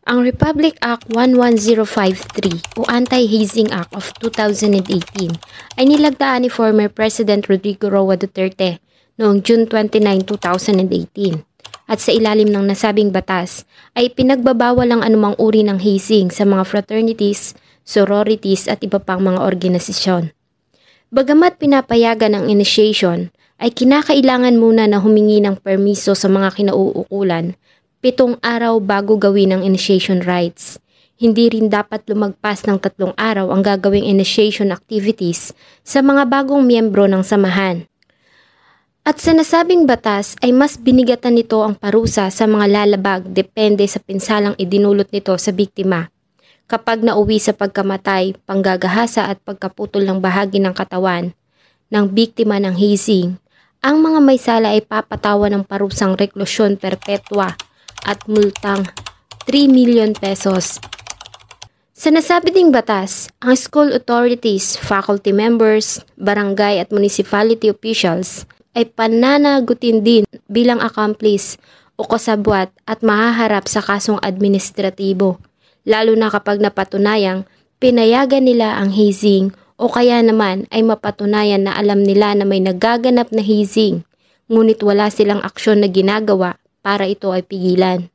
Ang Republic Act 11053 o Anti-Hazing Act of 2018 ay nilagdaan ni former President Rodrigo Roa Duterte noong June 29, 2018. At sa ilalim ng nasabing batas ay pinagbabawal ang anumang uri ng hazing sa mga fraternities, sororities at iba pang mga organisasyon. Bagamat pinapayagan ang initiation, ay kinakailangan muna na humingi ng permiso sa mga kinauukulan 7 araw bago gawin ang initiation rites. Hindi rin dapat lumagpas ng 3 araw ang gagawing initiation activities sa mga bagong miyembro ng samahan. At sa nasabing batas ay mas binigatan nito ang parusa sa mga lalabag depende sa pinsalang idinulot nito sa biktima. Kapag nauwi sa pagkamatay, panggagahasa at pagkaputol ng bahagi ng katawan ng biktima ng hazing, ang mga may sala ay papatawan ng parusang reklusyon perpetua at multang 3 million pesos. Sa nasabi ding batas, ang school authorities, faculty members, barangay at municipality officials ay pananagutin din bilang accomplice o kasabwat at mahaharap sa kasong administratibo, lalo na kapag napatunayang pinayagan nila ang hazing o kaya naman ay mapatunayan na alam nila na may nagaganap na hazing, ngunit wala silang aksyon na ginagawa para ito ay pigilan.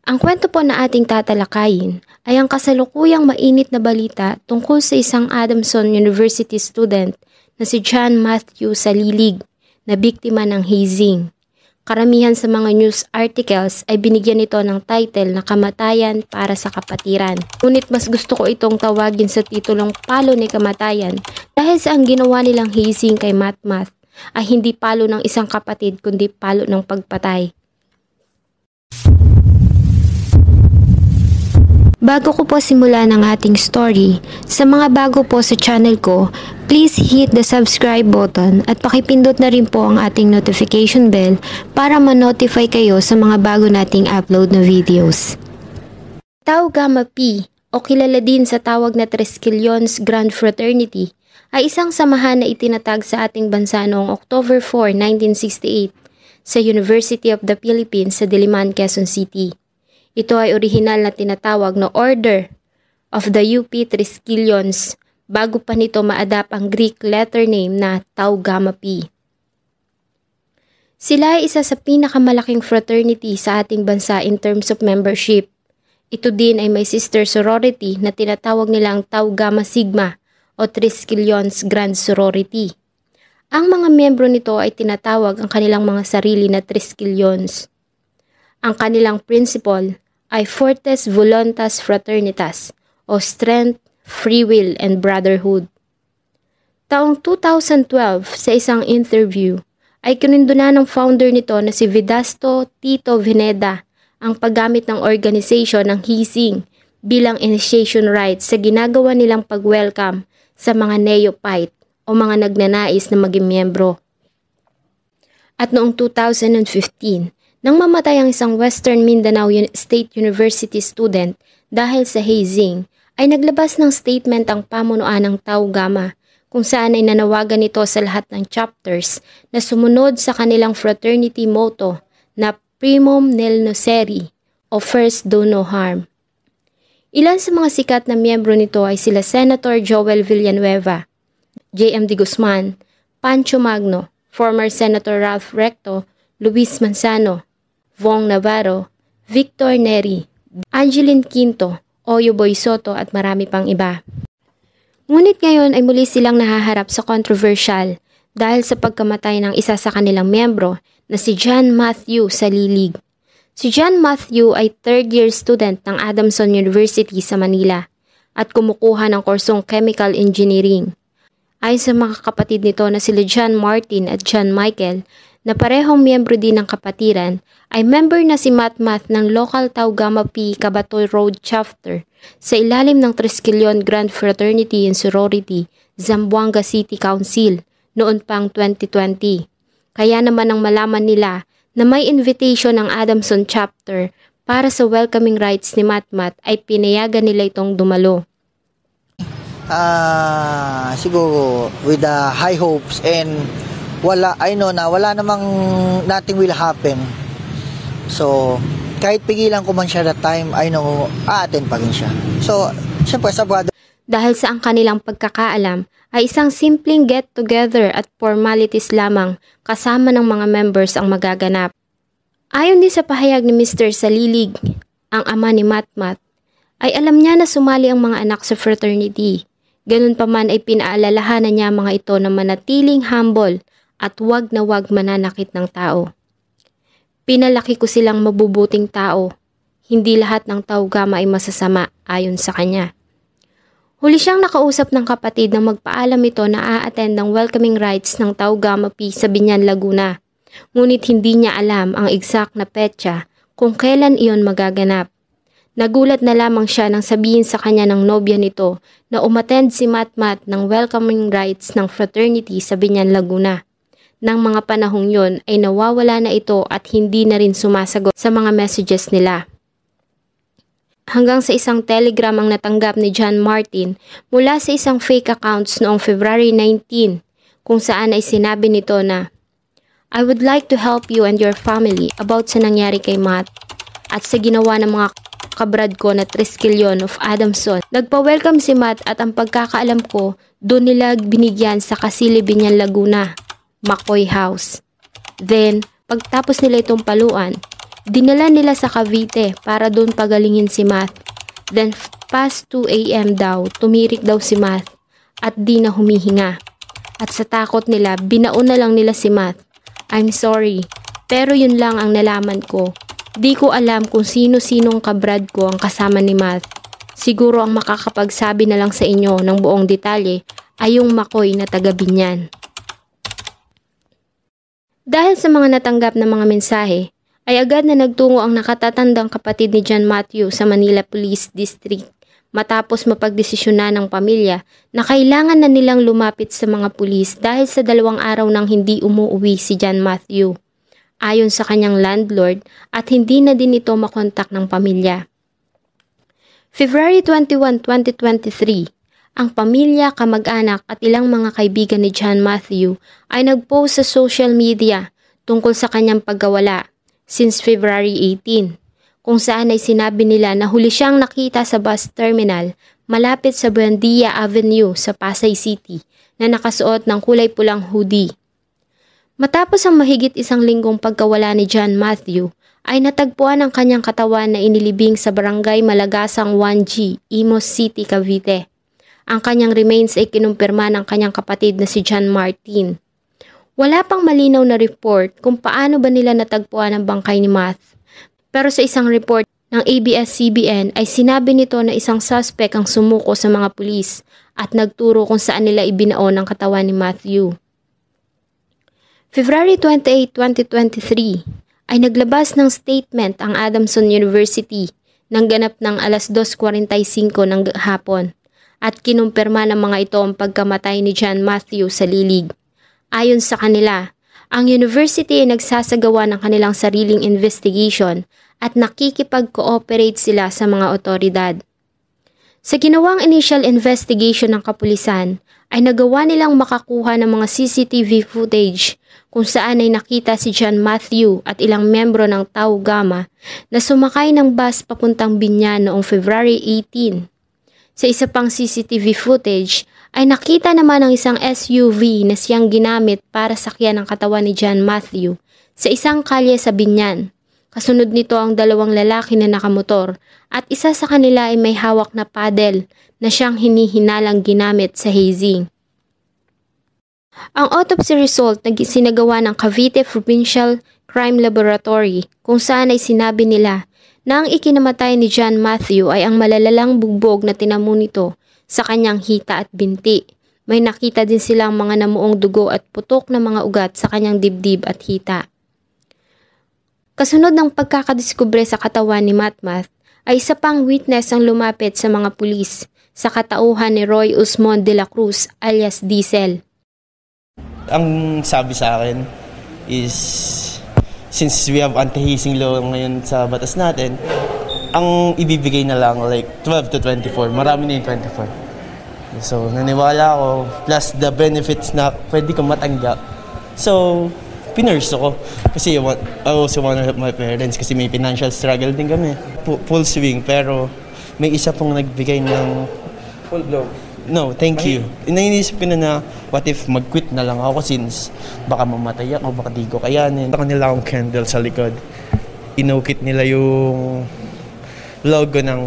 Ang kwento po na ating tatalakayin ay ang kasalukuyang mainit na balita tungkol sa isang Adamson University student na si John Matthew Salilig na biktima ng hazing. Karamihan sa mga news articles ay binigyan nito ng title na Kamatayan para sa Kapatiran. Ngunit mas gusto ko itong tawagin sa titulong Palo ni Kamatayan dahil sa ang ginawa nilang hazing kay Matmath ay hindi palo ng isang kapatid kundi palo ng pagpatay. Bago ko po simulan ang ating story, sa mga bago po sa channel ko, please hit the subscribe button at pakipindot na rin po ang ating notification bell para ma-notify kayo sa mga bago nating upload na videos. Tau Gamma Pi o kilala din sa tawag na Triskelions Grand Fraternity ay isang samahan na itinatag sa ating bansa noong October 4, 1968 sa University of the Philippines sa Diliman, Quezon City. Ito ay orihinal na tinatawag na Order of the UP Triskelions bago pa nito ma-adapt ang Greek letter name na Tau Gamma Pi. Sila ay isa sa pinakamalaking fraternity sa ating bansa in terms of membership. Ito din ay may sister sorority na tinatawag nilang Tau Gamma Sigma o Triskelions Grand Sorority. Ang mga miyembro nito ay tinatawag ang kanilang mga sarili na Triskelions. Ang kanilang principle ay Fortes Voluntas Fraternitas o Strength, Free Will, and Brotherhood. Taong 2012 sa isang interview ay kinunduna ng founder nito na si Vedasto Tito Veneda ang paggamit ng organization ng hazing bilang initiation rites sa ginagawa nilang pag-welcome sa mga neophyte o mga nagnanais na maging miyembro. At noong 2015, nang mamatay ang isang Western Mindanao State University student dahil sa hazing, ay naglabas ng statement ang pamunuan ng Tau Gamma kung saan ay nanawagan nito sa lahat ng chapters na sumunod sa kanilang fraternity motto na Primum Nil Nocere o First Do No Harm. Ilan sa mga sikat na miyembro nito ay sila Senator Joel Villanueva, J.M.D. Guzman, Pancho Magno, former Senator Ralph Recto, Luis Manzano, Vong Navarro, Victor Neri, Angeline Quinto, Oyo Boy Soto at marami pang iba. Ngunit ngayon ay muli silang nahaharap sa controversial dahil sa pagkamatay ng isa sa kanilang miyembro na si John Matthew Salilig. Si John Matthew ay third-year student ng Adamson University sa Manila at kumukuha ng kursong Chemical Engineering. Ayon sa mga kapatid nito na sila John Martin at John Michael na parehong miyembro din ng kapatiran, ay member na si Matmath ng local Tau Gamma Pi Cabatoy Road Chapter sa ilalim ng Triskelion Grand Fraternity and Sorority, Zamboanga City Council noon pang 2020. Kaya naman ang malaman nila na may invitation ng Adamson chapter para sa welcoming rites ni Matmath ay pinayagan nila itong dumalo. Siguro with the high hopes and I know na wala namang nothing will happen. So kahit pigilan ko man siya that time, I know, a-attend pa rin siya. So, syempre sa brother. Dahil sa ang kanilang pagkakaalam ay isang simpleng get-together at formalities lamang kasama ng mga members ang magaganap. Ayon din sa pahayag ni Mr. Salilig, ang ama ni Matmat, ay alam niya na sumali ang mga anak sa fraternity. Ganun pa man ay pinaalalahanan niya mga ito na manatiling humble at wag na wag mananakit ng tao. Pinalaki ko silang mabubuting tao. Hindi lahat ng Tau Gamma ay masasama ayon sa kanya. Huli siyang nakausap ng kapatid nang magpaalam ito na a-attend ng welcoming rites ng Tau Gamma Pi sa Biñan, Laguna. Ngunit hindi niya alam ang exact na petsa kung kailan iyon magaganap. Nagulat na lamang siya nang sabihin sa kanya ng nobya nito na umattend si Matmat ng welcoming rites ng fraternity sa Biñan, Laguna. Nang mga panahong yon ay nawawala na ito at hindi na rin sumasagot sa mga messages nila. Hanggang sa isang telegram ang natanggap ni John Martin mula sa isang fake accounts noong February 19 kung saan ay sinabi nito na, "I would like to help you and your family about sa nangyari kay Matt at sa ginawa ng mga kabrad ko na Triskelion of Adamson. Nagpa-welcome si Matt at ang pagkakaalam ko doon nila binigyan sa Kasili, Biñan, Laguna, McCoy House. Then, pagtapos nila itong paluan, dinala nila sa Cavite para doon pagalingin si Matt. Then, past 2 a.m. daw, tumirik daw si Matt at di na humihinga. At sa takot nila, binaon na lang nila si Matt. I'm sorry, pero yun lang ang nalaman ko. Di ko alam kung sino-sinong kabrad ko ang kasama ni Matt. Siguro ang makakapagsabi na lang sa inyo ng buong detalye ay yung McCoy na taga Biñan." Dahil sa mga natanggap na mga mensahe, ay agad na nagtungo ang nakatatandang kapatid ni John Matthew sa Manila Police District matapos mapagdesisyonan ng pamilya na kailangan na nilang lumapit sa mga pulis dahil sa 2 araw nang hindi umuwi si John Matthew. Ayon sa kanyang landlord at hindi na din ito makontak ng pamilya. February 21, 2023, ang pamilya, kamag-anak at ilang mga kaibigan ni John Matthew ay nagpost sa social media tungkol sa kanyang pagkawala since February 18, kung saan ay sinabi nila na huli siyang nakita sa bus terminal malapit sa Buendia Avenue sa Pasay City na nakasuot ng kulay pulang hoodie. Matapos ang mahigit 1 linggong pagkawala ni John Matthew, ay natagpuan ang kanyang katawan na inilibing sa barangay Malagasang 1G, Imus City, Cavite. Ang kanyang remains ay kinumpirma ng kanyang kapatid na si John Martin. Wala pang malinaw na report kung paano ba nila natagpuan ang bangkay ni Matt. Pero sa isang report ng ABS-CBN ay sinabi nito na isang suspect ang sumuko sa mga pulis at nagturo kung saan nila ibinaon ang katawan ni Matthew. February 28, 2023 ay naglabas ng statement ang Adamson University nang ganap ng alas 2:45 ng hapon at kinumpirma ng mga ito ang pagkamatay ni John Matthew sa lilig. Ayon sa kanila, ang university ay nagsasagawa ng kanilang sariling investigation at nakikipag-cooperate sila sa mga otoridad. Sa ginawang initial investigation ng kapulisan, ay nagawa nilang makakuha ng mga CCTV footage kung saan ay nakita si John Matthew at ilang membro ng Tau Gamma na sumakay ng bus papuntang Biñan noong February 18. Sa isa pang CCTV footage ay nakita naman ang isang SUV na siyang ginamit para sakyan ang katawan ni John Matthew sa isang kalye sa Biñan. Kasunod nito ang 2 lalaki na nakamotor at isa sa kanila ay may hawak na paddle na siyang hinihinalang ginamit sa hazing. Ang autopsy result na sinagawa ng Cavite Provincial Crime Laboratory kung saan ay sinabi nila na ang ikinamatay ni John Matthew ay ang malalalang bugbog na tinamo nito sa kanyang hita at binti. May nakita din silang mga namuong dugo at putok na mga ugat sa kanyang dibdib at hita. Kasunod ng pagkakadiskubre sa katawan ni Matmat ay isa pang witness ang lumapit sa mga pulis sa katauhan ni Roy Usmon de la Cruz alias Diesel. Ang sabi sa akin is, since we have anti-hazing law ngayon sa batas natin, ang ibibigay na lang like 12 to 24. Marami na yung 24. So, naniwala ako. Plus the benefits na pwede kong matanggap. So, pinurse ko. Kasi I also want to help my parents kasi may financial struggle din kami. Full swing, pero may isa pong nagbigay ng Full blow. no, thank you. Nainisip ko na what if mag-quit na lang ako since baka mamatay ako, baka di ko kayanin. Baka nila akong candle sa likod. Inukit nila yung logo ng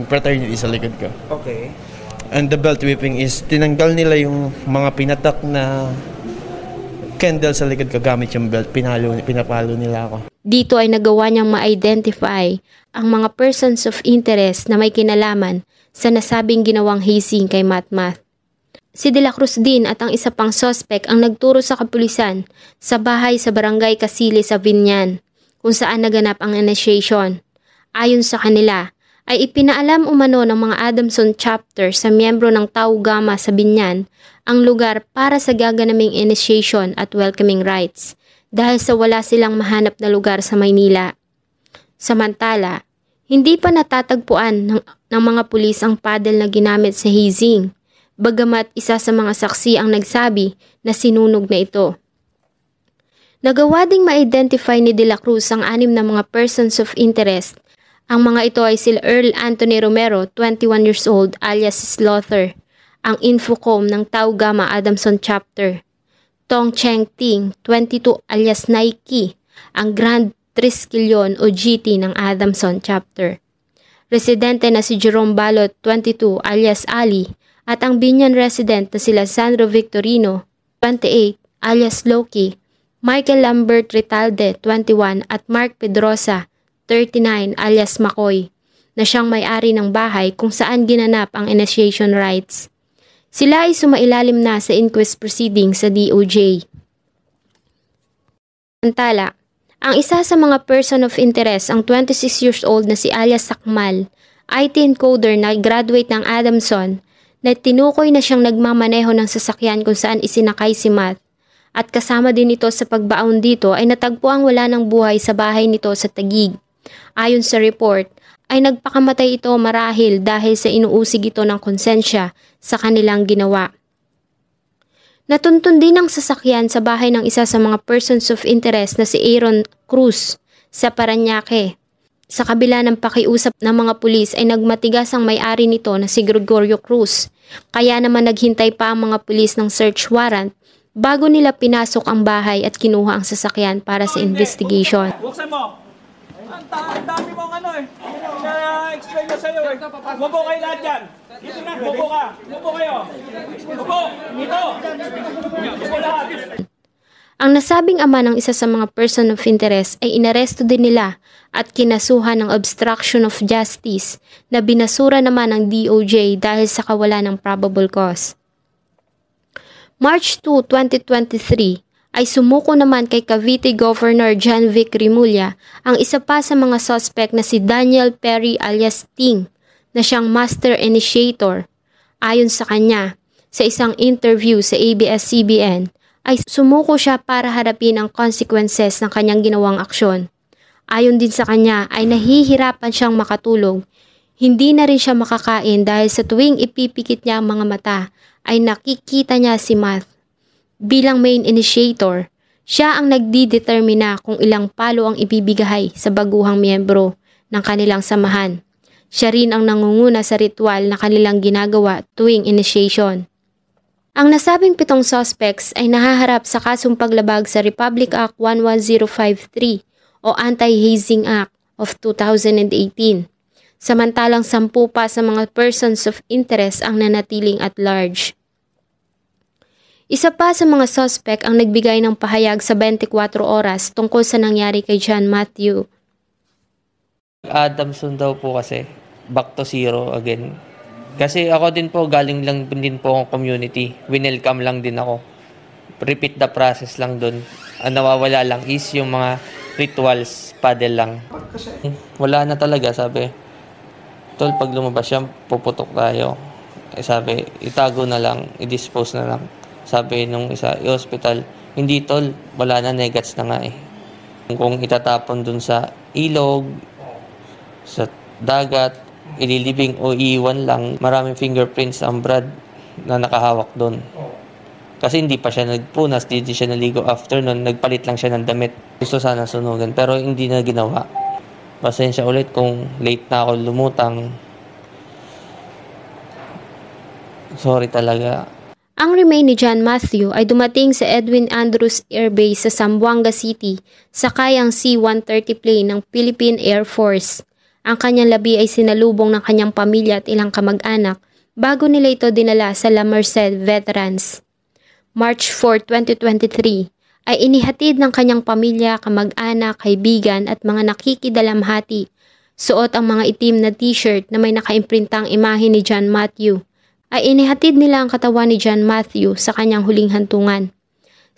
fraternity sa likod ko. Okay. And the belt whipping is tinanggal nila yung mga pinatak na candle sa likod ko gamit yung belt. Pinapalo nila ako. Dito ay nagawa niyang ma-identify ang mga persons of interest na may kinalaman sa nasabing ginawang hazing kay Matmat. Si De La Cruz din at ang isa pang suspect ang nagturo sa kapulisan sa bahay sa barangay Casili sa Binyan, kung saan naganap ang initiation. Ayon sa kanila, ay ipinaalam umano ng mga Adamson chapter sa miyembro ng Tau Gamma sa Binyan ang lugar para sa gaganaming initiation at welcoming rites dahil sa wala silang mahanap na lugar sa Maynila. Samantala, hindi pa natatagpuan ng mga pulis ang paddle na ginamit sa hazing, bagamat isa sa mga saksi ang nagsabi na sinunog na ito. Nagawa ding ma-identify ni De La Cruz ang 6 na mga persons of interest. Ang mga ito ay sila Earl Anthony Romero, 21 years old, alias Slaughter, ang Infocom ng Tau Gamma Adamson Chapter. Tong Cheng Ting, 22, alias Nike, ang Grand Triskelion o GT ng Adamson Chapter. Residente na si Jerome Balot, 22, alias Ali, at ang Binyan resident na sila Sandro Victorino, 28, alias Loki, Michael Lambert Ritalde, 21, at Mark Pedrosa, 39, alias Makoy, na siyang may-ari ng bahay kung saan ginanap ang initiation rites. Sila ay sumailalim na sa inquest proceedings sa DOJ. Samantala, ang isa sa mga person of interest, ang 26 years old na si alias Sakmal, IT encoder na graduate ng Adamson, na tinukoy na siyang nagmamaneho ng sasakyan kung saan isinakay si Matt, at kasama din ito sa pagbaon dito ay natagpuang wala ng buhay sa bahay nito sa Taguig. Ayon sa report, ay nagpakamatay ito marahil dahil sa inuusig ito ng konsensya sa kanilang ginawa. Natuntun din ang sasakyan sa bahay ng isa sa mga persons of interest na si Aaron Cruz sa Parañaque. Sa kabila ng pakiusap ng mga pulis ay nagmatigas ang may-ari nito na si Gregorio Cruz. Kaya naman naghintay pa ang mga pulis ng search warrant bago nila pinasok ang bahay at kinuha ang sasakyan para sa investigation. Buksan mo! Ang dami mong ano eh. Explain ko sa'yo eh. Mubo kayo lahat dyan. Dito na, mubo ka. Mubo kayo. Mubo! Dito! Mubo lahat. Ang nasabing ama ng isa sa mga person of interest ay inaresto din nila at kinasuhan ng obstruction of justice na binasura naman ng DOJ dahil sa kawalan ng probable cause. March 2, 2023 ay sumuko naman kay Cavite Governor John Vic Rimulya ang isa pa sa mga suspect na si Daniel Perry alias Ting na siyang master initiator. Ayon sa kanya, sa isang interview sa ABS-CBN, ay sumuko siya para harapin ang consequences ng kanyang ginawang aksyon. Ayon din sa kanya ay nahihirapan siyang makatulog. Hindi na rin siya makakain dahil sa tuwing ipipikit niya ang mga mata ay nakikita niya si Matt. Bilang main initiator, siya ang nagdidetermina kung ilang palo ang ibibigay sa baguhang miyembro ng kanilang samahan. Siya rin ang nangunguna sa ritual na kanilang ginagawa tuwing initiation. Ang nasabing 7 suspects ay nahaharap sa kasong paglabag sa Republic Act 11053 o Anti-Hazing Act of 2018. Samantalang 10 pa sa mga persons of interest ang nanatiling at large. Isa pa sa mga suspect ang nagbigay ng pahayag sa 24 oras tungkol sa nangyari kay John Matthew. Adamson daw po kasi, back to zero again. Kasi ako din po, galing lang din po ang community. Winelcome lang din ako. Repeat the process lang dun. Ang nawawala lang is yung mga rituals, paddle lang. Wala na talaga, sabi. Tol, pag lumabas siya, puputok tayo. Sabi, itago na lang, i-dispose na lang. Sabi nung isa, i-hospital, hindi tol, wala na, negats na nga eh. Kung itatapon dun sa ilog, sa dagat, ililibing o iiwan lang, maraming fingerprints ang Brad na nakahawak dun. Kasi hindi pa siya nagpunas, hindi siya naligo after nun, nagpalit lang siya ng damit. Gusto sana sunugan, pero hindi na ginawa. Pasensya ulit kung late na ako lumutang. Sorry talaga. Ang remain ni John Matthew ay dumating sa Edwin Andrews Air Base sa Zamboanga City sakay ang C-130 plane ng Philippine Air Force. Ang kanyang labi ay sinalubong ng kanyang pamilya at ilang kamag-anak bago nila ito dinala sa La Merced Veterans. March 4, 2023 ay inihatid ng kanyang pamilya, kamag-anak, kaibigan at mga nakikidalamhati. Suot ang mga itim na t-shirt na may nakaimprintang imahe ni John Matthew. Ay inihatid nila ang katawan ni John Matthew sa kanyang huling hantungan.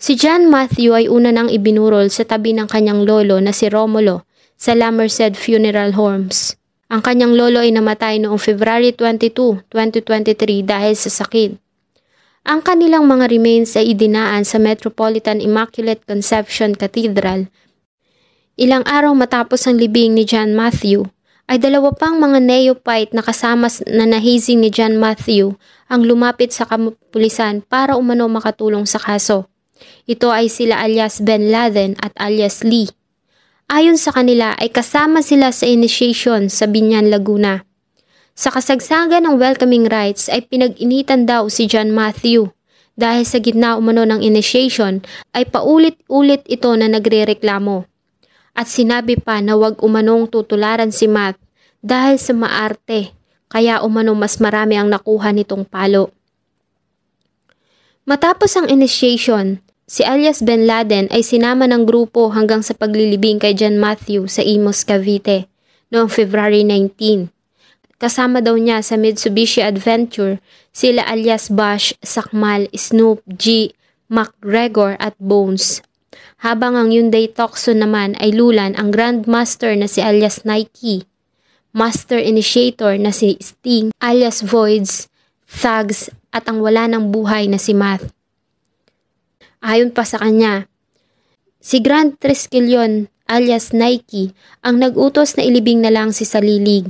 Si John Matthew ay una nang ibinurol sa tabi ng kanyang lolo na si Romulo sa La Merced Funeral Homes. Ang kanyang lolo ay namatay noong February 22, 2023 dahil sa sakit. Ang kanilang mga remains ay idinaan sa Metropolitan Immaculate Conception Cathedral. Ilang araw matapos ang libing ni John Matthew, ay dalawa pang mga neophyte na kasama na nahizing ni John Matthew ang lumapit sa kapulisan para umano makatulong sa kaso. Ito ay sila alias Ben Laden at alias Lee. Ayon sa kanila ay kasama sila sa initiation sa Binyan, Laguna. Sa kasagsagan ng welcoming rites ay pinag-initan daw si John Matthew. Dahil sa gitna umano ng initiation ay paulit-ulit ito na nagrereklamo. At sinabi pa na wag umanong tutularan si Matt dahil sa maarte, kaya umano mas marami ang nakuha nitong palo. Matapos ang initiation, si alias Ben Laden ay sinama ng grupo hanggang sa paglilibing kay John Matthew sa Imus, Cavite noong February 19. Kasama daw niya sa Mitsubishi Adventure sila alias Bash, Sakmal, Snoop, G, McGregor at Bones. Habang ang Hyundai Tucson naman ay lulan ang Grandmaster na si alias Nike, Master Initiator na si Sting alias Voids, Thugs at ang wala ng buhay na si Math. Ayon pa sa kanya, si Grand Triskelion alias Nike ang nag-utos na ilibing na lang si Salilig.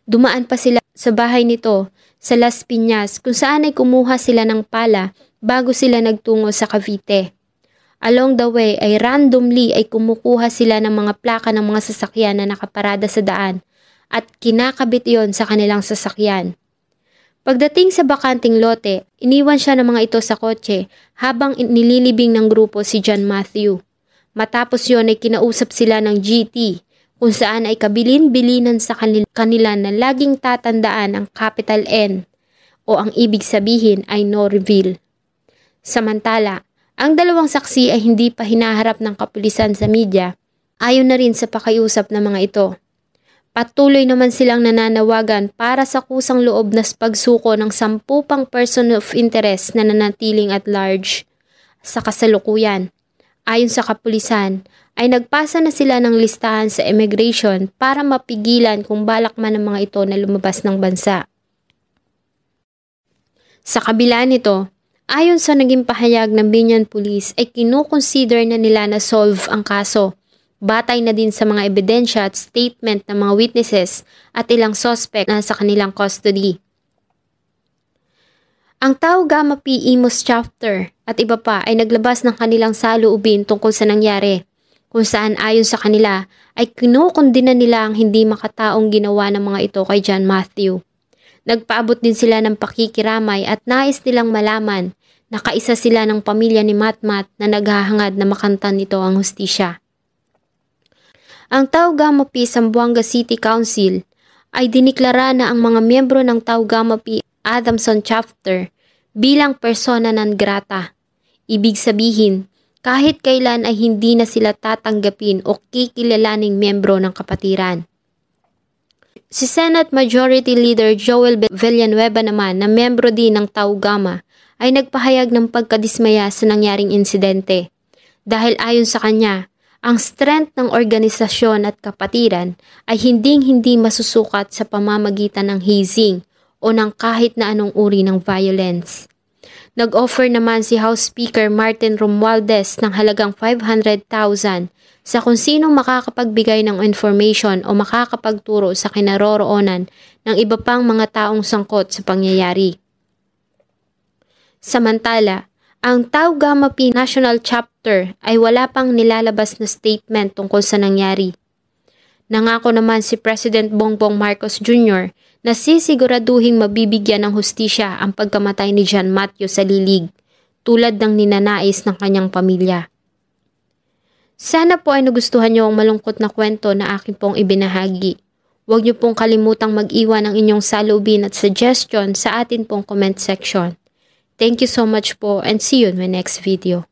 Dumaan pa sila sa bahay nito sa Las Piñas kung saan ay kumuha sila ng pala bago sila nagtungo sa Cavite. Along the way ay randomly ay kumukuha sila ng mga plaka ng mga sasakyan na nakaparada sa daan at kinakabit iyon sa kanilang sasakyan. Pagdating sa bakanting lote, iniwan siya ng mga ito sa kotse habang nililibing ng grupo si John Matthew. Matapos yon ay kinausap sila ng GT kung saan ay kabilin-bilinan sa kanila na laging tatandaan ang capital N o ang ibig sabihin ay no reveal. Samantala, ang dalawang saksi ay hindi pa hinaharap ng kapulisan sa media, ayon na rin sa pakiusap ng mga ito. Patuloy naman silang nananawagan para sa kusang loob na pagsuko ng 10 pang person of interest na nanatiling at large. Sa kasalukuyan, ayon sa kapulisan, ay nagpasa na sila ng listahan sa immigration para mapigilan kung balak man ng mga ito na lumabas ng bansa. Sa kabila nito, ayon sa naging pahayag ng Binyan Police ay kinukonsider na nila na solve ang kaso, batay na din sa mga ebidensya at statement ng mga witnesses at ilang suspect na sa kanilang custody. Ang Tau Gamma Pi Imus chapter at iba pa ay naglabas ng kanilang saloobin tungkol sa nangyari, kung saan ayon sa kanila ay kinukondina nila ang hindi makataong ginawa ng mga ito kay John Matthew. Nagpaabot din sila ng pakikiramay at nais nilang malaman na kaisa sila ng pamilya ni Matmat na naghahangad na makantan nito ang hustisya. Ang Tau Gamma Pi Zamboanga City Council ay diniklara na ang mga miyembro ng Tau Gamma Pi Adamson chapter bilang persona non grata. Ibig sabihin, kahit kailan ay hindi na sila tatanggapin o kikilalaning miyembro ng kapatiran. Si Senate Majority Leader Joel Villanueva naman na miyembro din ng Tau Gamma ay nagpahayag ng pagkadismaya sa nangyaring insidente. Dahil ayon sa kanya, ang strength ng organisasyon at kapatiran ay hindi masusukat sa pamamagitan ng hazing o ng kahit na anong uri ng violence. Nag-offer naman si House Speaker Martin Romualdez ng halagang 500,000 sa kung sino makakapagbigay ng information o makakapagturo sa kinaroroonan ng iba pang mga taong sangkot sa pangyayari. Samantala, ang Tau Gamma Pi National Chapter ay wala pang nilalabas na statement tungkol sa nangyari. Nangako naman si President Bongbong Marcos Jr. na sisiguraduhing mabibigyan ng hustisya ang pagkamatay ni John Matthew sa lilig, tulad ng ninanais ng kanyang pamilya. Sana po ay nagustuhan niyo ang malungkot na kwento na akin pong ibinahagi. Huwag niyo pong kalimutang mag-iwan ng inyong salubin at suggestion sa atin pong comment section. Thank you so much po and see you in my next video.